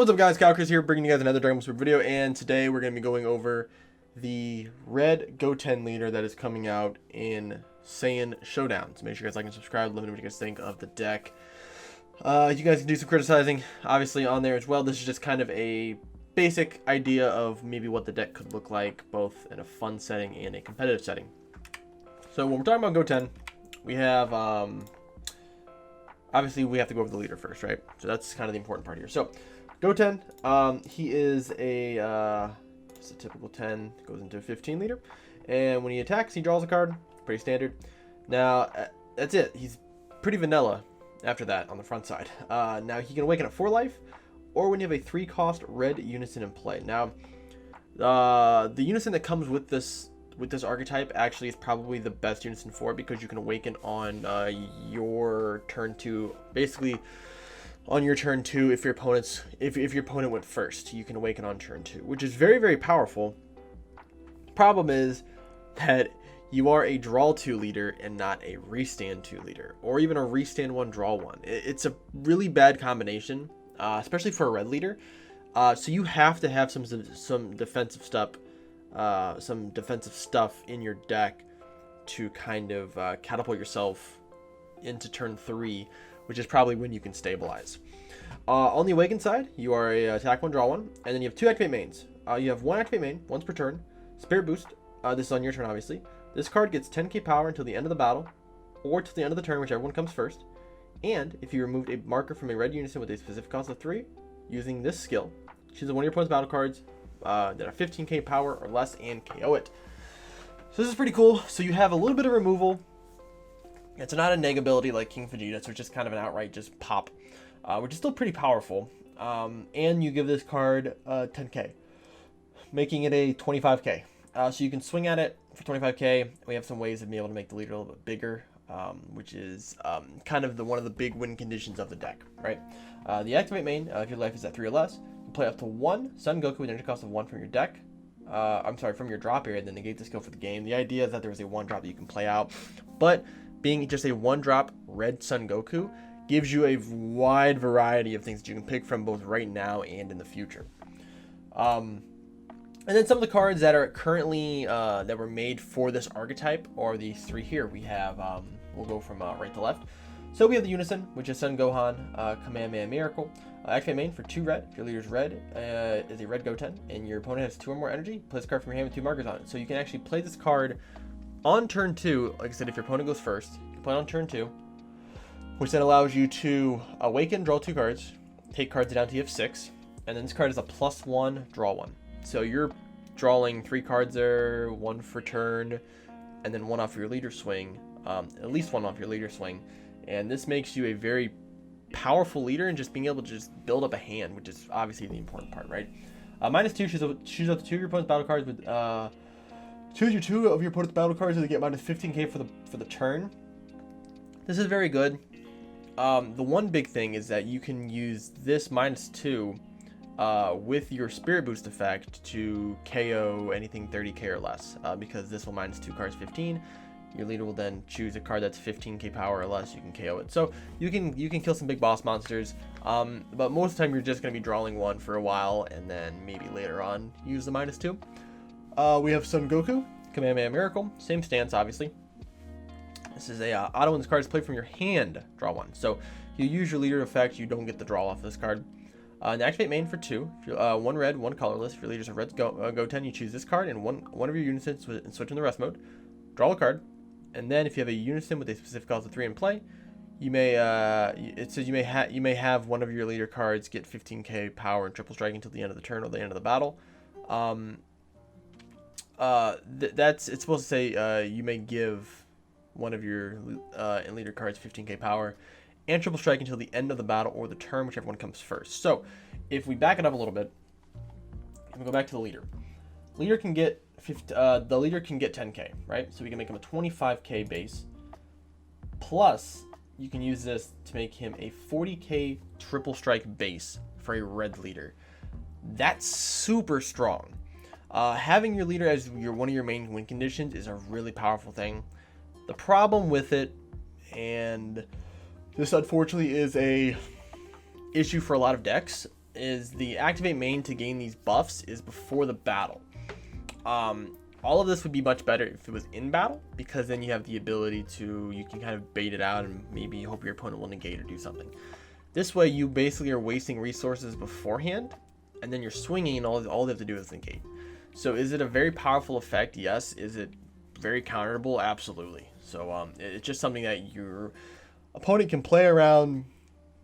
What's up guys, Chris here, bringing you guys another Dragon Ball Super video, and today we're going to be going over the Red Goten leader that is coming out in Saiyan Showdown. So make sure you guys like and subscribe, let me know what you guys think of the deck. You guys can do some criticizing, obviously, on there as well. This is just kind of a basic idea of maybe what the deck could look like, both in a fun setting and a competitive setting. So when we're talking about Goten, we have, obviously we have to go over the leader first, right? So that's kind of the important part here. So Goten, he is a typical 10, goes into a 15 leader, and when he attacks, he draws a card. Pretty standard. Now, that's it. He's pretty vanilla after that on the front side. Now, he can awaken at 4 life, or when you have a 3-cost red Unison in play. Now, the Unison that comes with this archetype actually is probably the best Unison for it, because you can awaken on your turn 2, basically on your turn 2 if your opponent went first. You can awaken on turn 2, which is very, very powerful. Problem is that you are a draw 2 leader and not a restand 2 leader, or even a restand 1 draw 1. It's a really bad combination, especially for a red leader. So you have to have some defensive stuff in your deck to kind of catapult yourself into turn 3, which is probably when you can stabilize. On the awakened side, you are a attack 1, draw 1, and then you have 2 activate mains. You have 1 activate main, once per turn. Spirit boost. This is on your turn, obviously. This card gets 10k power until the end of the battle, or till the end of the turn, whichever one comes first. And if you removed a marker from a red Unison with a specific cost of 3, using this skill, choose one of your opponent's battle cards that are 15k power or less and KO it. So this is pretty cool. So you have a little bit of removal. It's not a neg ability like King Vegeta, so it's just kind of an outright just pop, which is still pretty powerful. And you give this card 10k, making it a 25k. So you can swing at it for 25k. We have some ways of being able to make the leader a little bit bigger, which is kind of one of the big win conditions of the deck, right? The activate main, if your life is at 3 or less, you play up to 1 Son Goku with an energy cost of 1 from your deck. From your drop area, then negate the skill for the game. The idea is that there was a 1 drop that you can play out, but being just a 1 drop red Son Goku gives you a wide variety of things that you can pick from, both right now and in the future. And then some of the cards that are currently that were made for this archetype are these 3 here. We have, we'll go from right to left. So we have the Unison, which is Son Gohan, Kamehameha Miracle. Activate main for 2 red. If your leader's red, is a Red Goten, and your opponent has 2 or more energy, play this card from your hand with 2 markers on it. So you can actually play this card on turn 2. Like I said, if your opponent goes first, you can play it on turn 2, which then allows you to awaken, draw 2 cards, take cards down to you have 6, and then this card is a +1, draw 1. So you're drawing 3 cards there, 1 for turn, and then 1 off your leader swing, at least 1 off your leader swing. And this makes you a very powerful leader, and just being able to just build up a hand, which is obviously the important part, right? -2, choose up to 2 of your opponent's battle cards with, choose 2 of your opponent's battle cards and they get -15k for the turn. This is very good. The one big thing is that you can use this -2 with your Spirit Boost effect to KO anything 30k or less, because this will -2 cards 15. Your leader will then choose a card that's 15k power or less. You can KO it. So you can kill some big boss monsters, but most of the time you're just going to be drawing 1 for a while, and then maybe later on use the -2. We have Son Goku, Kamehameha Miracle, same stance obviously. This is a auto when this card is played from your hand, draw 1. So you use your leader effect, you don't get the draw off this card. And activate main for 2. If you're, 1 red, 1 colorless. If your leader's a red Goten, you choose this card and one of your Unisons and switch in the rest mode. Draw a card, and then if you have a Unison with a specific cost of 3 in play, you may it says you may have one of your leader cards get 15k power and triple strike until the end of the turn or the end of the battle. It's supposed to say you may give one of your leader cards 15k power and triple strike until the end of the battle or the turn, whichever one comes first. So if we back it up a little bit and we go back to the leader, leader can get 10k, right? So we can make him a 25k base, plus you can use this to make him a 40k triple strike base for a red leader. That's super strong. Having your leader as one of your main win conditions is a really powerful thing. The problem with it, and this unfortunately is a issue for a lot of decks, is the activate main to gain these buffs is before the battle. All of this would be much better if it was in battle, because then you have the ability to, you can kind of bait it out and maybe hope your opponent will negate or do something. This way you basically are wasting resources beforehand, and then you're swinging and all they have to do is negate. So is it a very powerful effect? Yes. Is it very counterable? Absolutely. So it's just something that your opponent can play around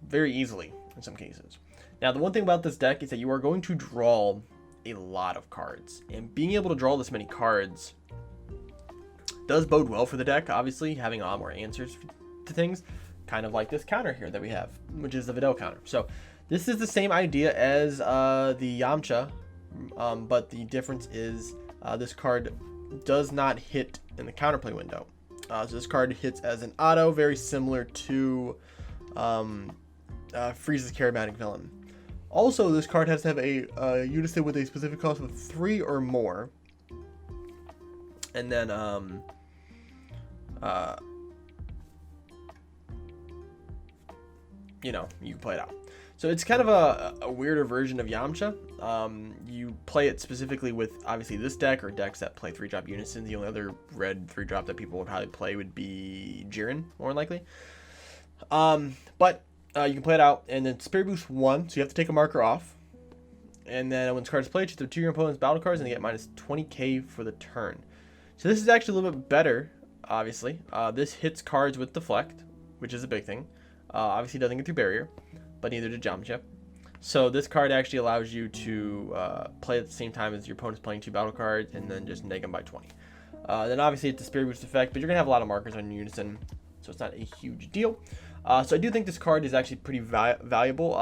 very easily in some cases. Now, the one thing about this deck is that you are going to draw a lot of cards, and being able to draw this many cards does bode well for the deck. Obviously, having a lot more answers to things, kind of like this counter here that we have, which is the Videl counter. So this is the same idea as the Yamcha, but the difference is this card does not hit in the counterplay window. So this card hits as an auto, very similar to Frieza's Charismatic Villain. Also, this card has to have a Unison with a specific cost of 3 or more. And then, you know, you can play it out. So it's kind of a weirder version of Yamcha. You play it specifically with, obviously, this deck or decks that play 3-drop Unison. The only other red 3-drop that people would probably play would be Jiren, more than likely. But you can play it out, and then Spirit Boost 1, so you have to take a marker off. And then when this card is played, choose the 2 of your opponent's battle cards, and they get minus 20k for the turn. So this is actually a little bit better, obviously. This hits cards with Deflect, which is a big thing. Obviously doesn't get through Barrier, but neither did Yamcha. So this card actually allows you to play at the same time as your opponent's playing 2 battle cards, and then just neg them by 20. Then obviously it's the Spirit Boost effect, but you're going to have a lot of markers on your Unison, so it's not a huge deal. So I do think this card is actually pretty valuable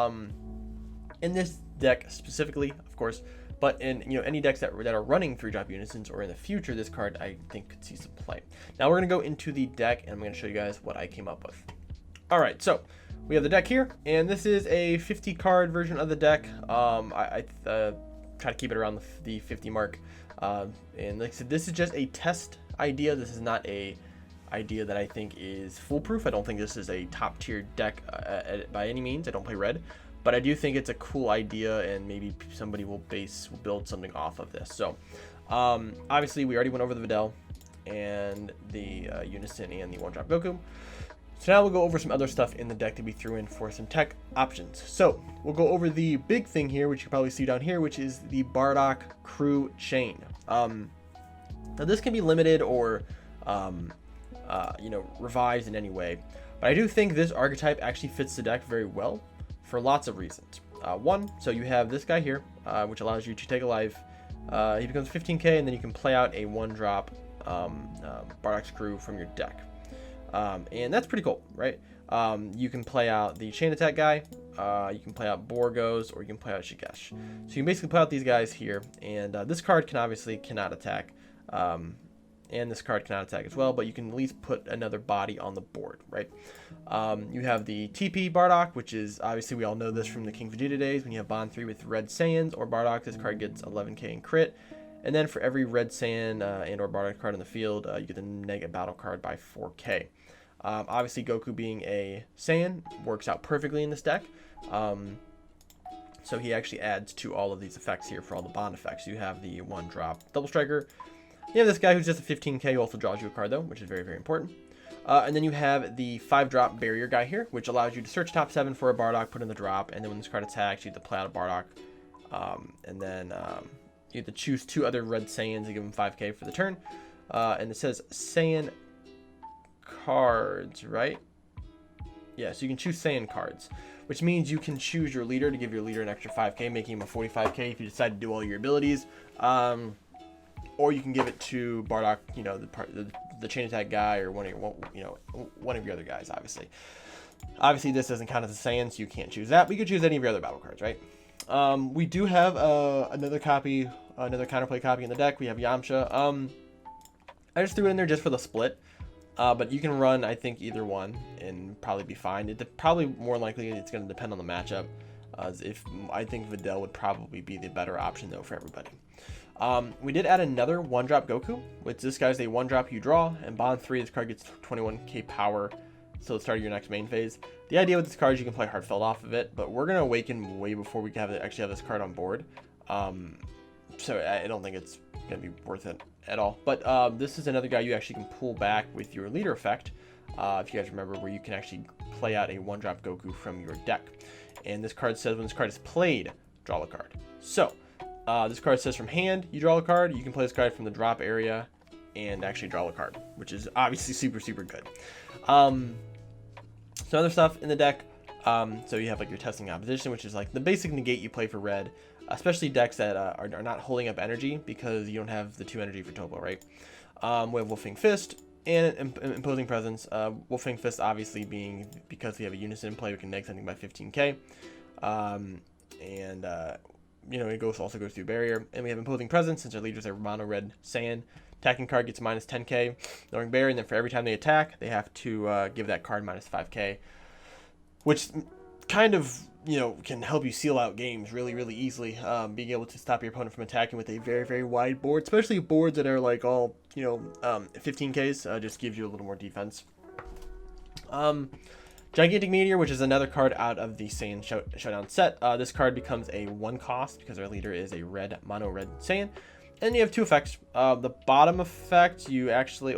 in this deck specifically, of course, but in any decks that are running 3-drop Unisons, or in the future, this card I think could see some play. Now we're going to go into the deck, and I'm going to show you guys what I came up with. Alright, so we have the deck here, and this is a 50 card version of the deck. I try to keep it around the 50 mark, and like I said, this is just a test idea. This is not a idea that I think is foolproof. I don't think this is a top tier deck by any means. I don't play red, but I do think it's a cool idea, and maybe somebody will build something off of this. So obviously we already went over the Videl and the Unison and the 1-drop Goku. So now we'll go over some other stuff in the deck that we threw in for some tech options. So we'll go over the big thing here, which you can probably see down here, which is the Bardock-Ku chain. Now this can be limited or revised in any way, but I do think this archetype actually fits the deck very well for lots of reasons. One, so you have this guy here, which allows you to take a life. He becomes 15k, and then you can play out a 1-drop Bardock-Ku from your deck, and that's pretty cool, right? You can play out the chain attack guy, you can play out Borgos, or you can play out Shigesh. So you can basically play out these guys here, and this card cannot attack. And this card cannot attack as well, but you can at least put another body on the board, right? You have the TP Bardock, which is, obviously we all know this from the King Vegeta days. When you have Bond 3 with Red Saiyans or Bardock, this card gets 11k in crit. And then for every Red Saiyan and or Bardock card in the field, you get the negative battle card by 4k. Obviously Goku being a Saiyan works out perfectly in this deck. So he actually adds to all of these effects here for all the Bond effects. You have the 1-drop Double Striker. You have this guy who's just a 15k, who also draws you a card though, which is very, very important. And then you have the 5-drop Barrier guy here, which allows you to search top 7 for a Bardock, put in the drop, and then when this card attacks, you have to play out a Bardock. And then you have to choose 2 other Red Saiyans and give them 5k for the turn. And it says Saiyan cards, right? Yeah, so you can choose Saiyan cards, which means you can choose your leader to give your leader an extra 5k, making him a 45k if you decide to do all your abilities. Or you can give it to Bardock, the chain attack guy, or one of your other guys, obviously. Obviously, this doesn't count as a Saiyan, so you can't choose that, but you can choose any of your other battle cards, right? We do have another counterplay copy in the deck. We have Yamcha. I just threw it in there just for the split, but you can run, I think, either one and probably be fine. Probably more likely it's going to depend on the matchup. I think Videl would probably be the better option though for everybody. We did add another 1-drop Goku, which this guy's a 1-drop you draw, and Bond 3, this card gets 21k power so the start of your next main phase. The idea with this card is you can play Heartfelt off of it, but we're going to Awaken way before we actually have this card on board. So I don't think it's going to be worth it at all. But this is another guy you actually can pull back with your leader effect, if you guys remember, where you can actually play out a 1-drop Goku from your deck. And this card says when this card is played, draw a card. So this card says from hand, you draw a card. You can play this card from the drop area and actually draw a card, which is obviously super good. Some other stuff in the deck. So you have like your testing opposition, which is like the basic negate you play for red, especially decks that are not holding up energy because you don't have the 2 energy for Topo, right? We have Wolfing Fist and Imposing Presence. Wolfing Fist obviously being because we have a Unison in play, we can neg something by 15k. You know, it also goes through barrier. And we have Imposing Presence since our leaders are mono red Saiyan. Attacking card gets minus 10k, knowing barrier, and then for every time they attack, they have to give that card minus 5k, which kind of, you know, can help you seal out games really easily. Being able to stop your opponent from attacking with a very wide board, especially boards that are like all, you know, 15ks, just gives you a little more defense. Gigantic Meteor, which is another card out of the Saiyan Showdown set. This card becomes a 1 cost because our leader is a mono red Saiyan. And you have 2 effects. The bottom effect, you actually,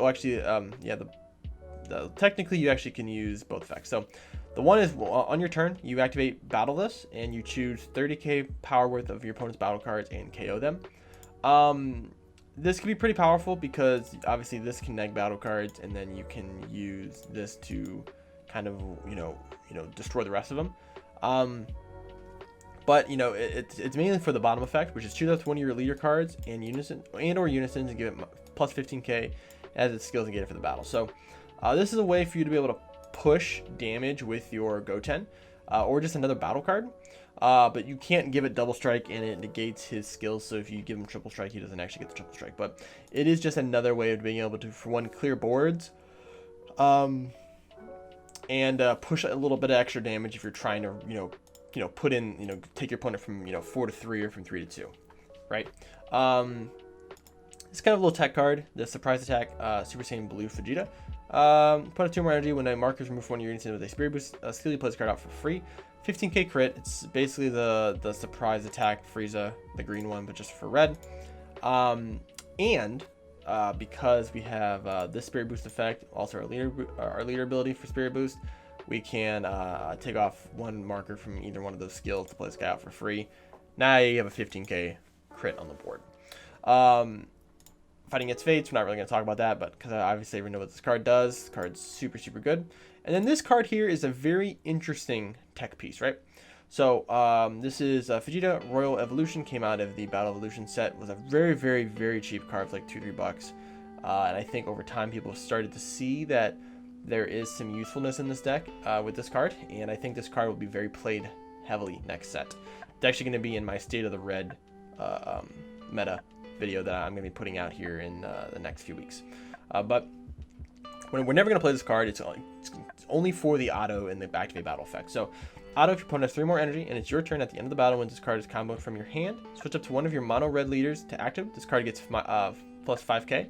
technically you actually can use both effects. So the one is on your turn, you activate Battle this, and you choose 30k power worth of your opponent's battle cards and KO them. This can be pretty powerful because obviously this can neg battle cards, and then you can use this to kind of, you know, destroy the rest of them. But you know, it's mainly for the bottom effect, which is choose up to one of your leader cards and or Unison to give it plus 15k as its skills negated for the battle. So this is a way for you to be able to push damage with your Goten, or just another battle card. But you can't give it double strike and it negates his skills. So if you give him triple strike, he doesn't actually get the triple strike. But it is just another way of being able to, for one, clear boards, and push a little bit of extra damage if you're trying to, put in, take your opponent from, 4 to 3 or from 3 to 2, right? It's kind of a little tech card. The surprise attack, Super Saiyan Blue Vegeta. Put a 2 more energy when a marker is removed from one of your units with a spirit boost. Skill, you play this card out for free. 15k crit. It's basically the surprise attack Frieza, the green one, but just for red. Because we have this spirit boost effect, also our leader ability for spirit boost, we can take off 1 marker from either one of those skills to play this guy out for free. Now you have a 15k crit on the board. Fighting Its Fates, we're not really going to talk about that, but because I obviously already know what this card does. This card's super good. And then this card here is a very interesting tech piece, right? So this is Vegeta Royal Evolution, came out of the Battle Evolution set. Was a very cheap card for like $2-3. And I think over time people have started to see that there is some usefulness in this deck with this card, and I think this card will be very played heavily next set. It's actually going to be in my State of the Red meta video that I'm going to be putting out here in the next few weeks. But we're never going to play this card. It's only for the auto and the activate battle effect. So auto, if your opponent has 3 more energy and it's your turn at the end of the battle when this card is comboed from your hand, switch up to one of your mono red leaders to active. This card gets plus 5k.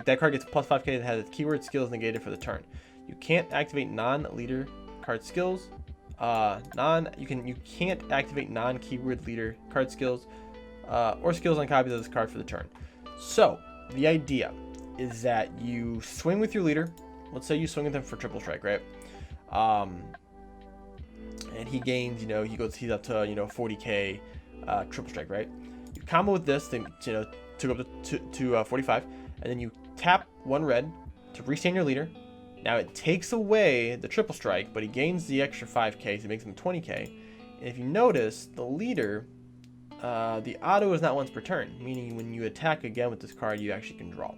That card gets plus 5k that has its keyword skills negated for the turn. You can't activate non-leader card skills. You can't activate non-keyword leader card skills or skills on copies of this card for the turn. So the idea is that you swing with your leader. Let's say you swing with him for triple strike, right? And he gains, he's up to 40k triple strike, right? You combo with this, then to go up to 45, and then you tap 1 red to restand your leader. Now it takes away the triple strike, but he gains the extra 5k, so it makes him 20k. And if you notice, the leader, the auto is not once per turn, meaning when you attack again with this card, you actually can draw.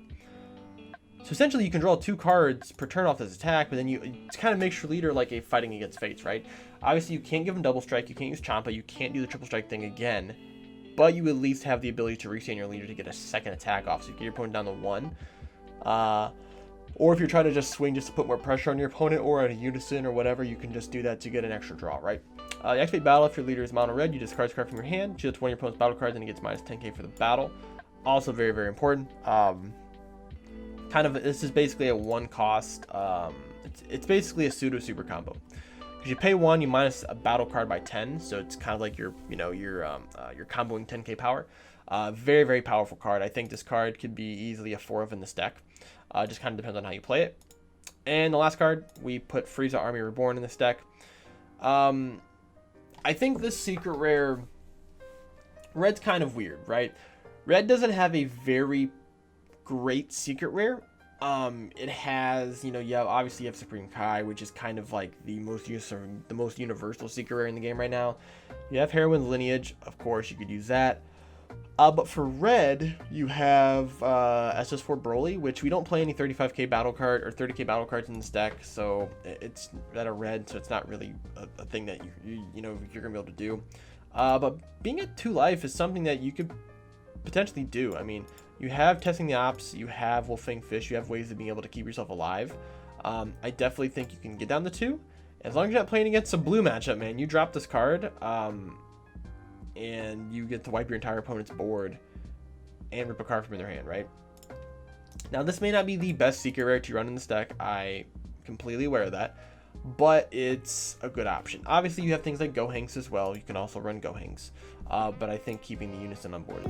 So essentially, you can draw 2 cards per turn off this attack, but then it kind of makes your leader like a fighting against fates, right? Obviously, you can't give him double strike, you can't use Champa, you can't do the triple strike thing again, but you at least have the ability to restand your leader to get a second attack off, so you get your opponent down to 1. Or if you're trying to just swing just to put more pressure on your opponent or on a Unison or whatever, you can just do that to get an extra draw, right? You activate battle if your leader is mono red, you discard this card from your hand, choose one of your opponent's battle cards, and it gets minus 10k for the battle. Also very important. This is basically a 1 cost it's basically a pseudo super combo. Because you pay 1, you minus a battle card by 10, so it's kind of like you're comboing 10k power. Very, very powerful card. I think this card could be easily a 4 of in this deck. Just kind of depends on how you play it. And the last card, we put Frieza Army Reborn in this deck. I think this secret rare, Red's kind of weird, right? Red doesn't have a very great secret rare. It has, obviously you have Supreme Kai, which is kind of like the most universal secret rare in the game right now. You have Heroine's Lineage, of course, you could use that. But for Red, you have SS4 Broly, which we don't play any 35k battle card or 30k battle cards in this deck, so it's that are red, so it's not really a thing that you're gonna be able to do. But being at 2 life is something that you could potentially do. I mean, you have Testing the Ops, you have Wolfang Fish, you have ways of being able to keep yourself alive. I definitely think you can get down to 2. As long as you're not playing against a blue matchup, man, you drop this card, and you get to wipe your entire opponent's board and rip a card from their hand, right? Now, this may not be the best secret rare to run in this deck. I'm completely aware of that, but it's a good option. Obviously, you have things like Gohanks as well. You can also run Gohanks, but I think keeping the Unison on board.